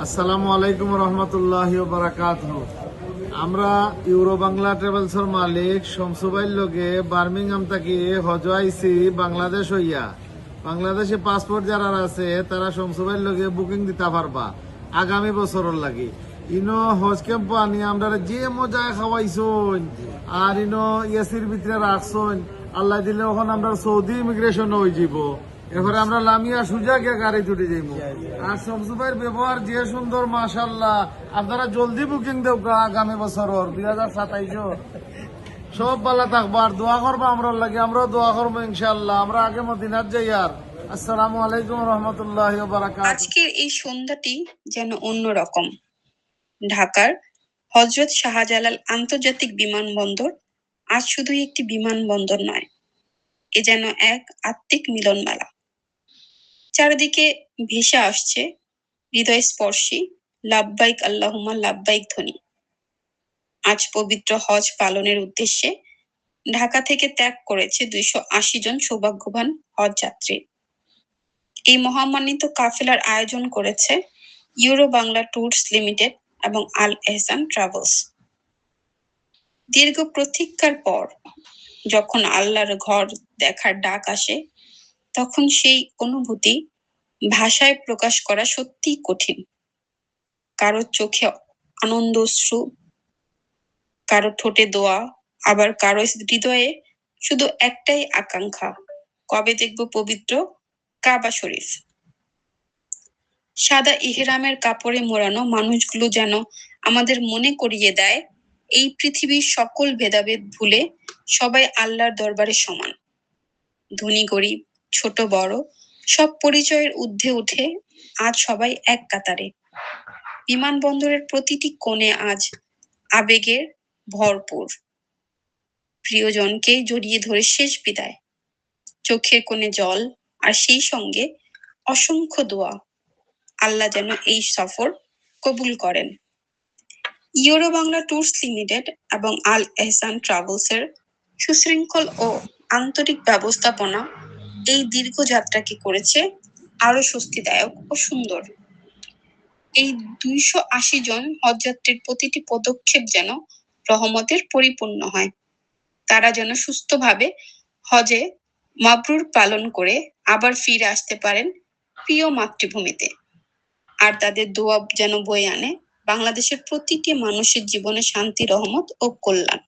আসসালামু আলাইকুম রহমতুল্লাহি ওয়া বারাকাতুহু। আমরা ইউরো বাংলা ট্রাভেলসের মালিক শমসুবাইর লগে বার্মিংহাম থেকে হজ আইসি বাংলাদেশ হইয়া। বাংলাদেশে পাসপোর্ট যারা আছে তারা শমসুবাইর লগে বুকিং দিতে পারবা আগামী বছরের লাগে। ইনো হজ ক্যাম্প আনি আমরা যে মজায় খাওয়াইছন আর ইনো এসির ভিতরে রাখছন, আল্লাহ দিলে ওখান আমরা সৌদি ইমিগ্রেশন হয়ে যাব। এরপরে আমরা লামিয়া সুজা গিয়ে গাড়ি ছুটে যাইব। আর শমসুবাইর ব্যবহার যে সুন্দর, মাশাআল্লাহ। আপনারা জলদি বুকিং দেও আগামী বছর 2027। সব ভালো থাকবো আর দোয়া করবো আমরা লাগে, আমরাও দোয়া করবো ইনশাআল্লাহ। আমরা আগে মদিনাত যাই। আর আসসালামু আলাইকুম রহমতুল্লাহি ওয়া বারাকাতুহু। আজকের এই সন্ধ্যাটি যেন অন্যরকম। ঢাকার হযরত শাহজালাল আন্তর্জাতিক বিমানবন্দর আজ শুধুই একটি বিমানবন্দর নয়, এ যেন এক আত্মিক মিলন মেলা। চারিদিকে ভেসে আসছে হৃদয়স্পর্শী লাব্বাইক আল্লাহুম্মা লাব্বাইক ধ্বনি। আজ পবিত্র হজ পালনের উদ্দেশ্যে ঢাকা থেকে ত্যাগ করেছে 280 জন সৌভাগ্যবান হজ যাত্রী। এই মহামান্বিত কাফেলার আয়োজন করেছে ইউরো বাংলা ট্যুরস লিমিটেড এবং আল এহসান ট্রাভেলস। দীর্ঘ প্রতীক্ষার পর যখন আল্লাহর ঘর দেখার ডাক আসে, তখন সেই অনুভূতি ভাষায় প্রকাশ করা সত্যিই কঠিন। কারো চোখে আনন্দ অশ্রু, কারো ঠোঁটে দোয়া, আবার কারো হৃদয়ে শুধু একটাই আকাঙ্ক্ষা, কবে দেখব পবিত্র কাবা শরীফ। সাদা ইহরামের কাপড়ে মোড়ানো মানুষগুলো যেন আমাদের মনে করিয়ে দেয়, এই পৃথিবীর সকল ভেদাভেদ ভুলে সবাই আল্লাহর দরবারে সমান। ধনী গরিব, ছোট বড়, সব পরিচয়ের ঊর্ধ্বে উঠে আজ সবাই এক কাতারে। বিমানবন্দরের প্রতিটি কোণে আজ আবেগের ভরপুর। প্রিয়জনকে জড়িয়ে ধরে শেষ বিদায়, চোখের কোণে জল, আর সেই সঙ্গে অসংখ্য দোয়া, আল্লাহ যেন এই সফর কবুল করেন। ইউরো বাংলা ট্যুরস লিমিটেড এবং আল এহসান ট্রাভেলসের সুশৃঙ্খল ও আন্তরিক ব্যবস্থাপনা এই দীর্ঘ যাত্রাকে করেছে আরো স্বস্তিদায়ক ও সুন্দর। এই 280 জন হজযাত্রীর প্রতিটি পদক্ষেপ যেন রহমতের পরিপূর্ণ হয়। তারা যেন সুস্থভাবে হজে মাবরুর পালন করে আবার ফিরে আসতে পারেন প্রিয় মাতৃভূমিতে। আর তাদের দোয়া যেন বয়ে আনে বাংলাদেশের প্রতিটি মানুষের জীবনে শান্তি, রহমত ও কল্যাণ।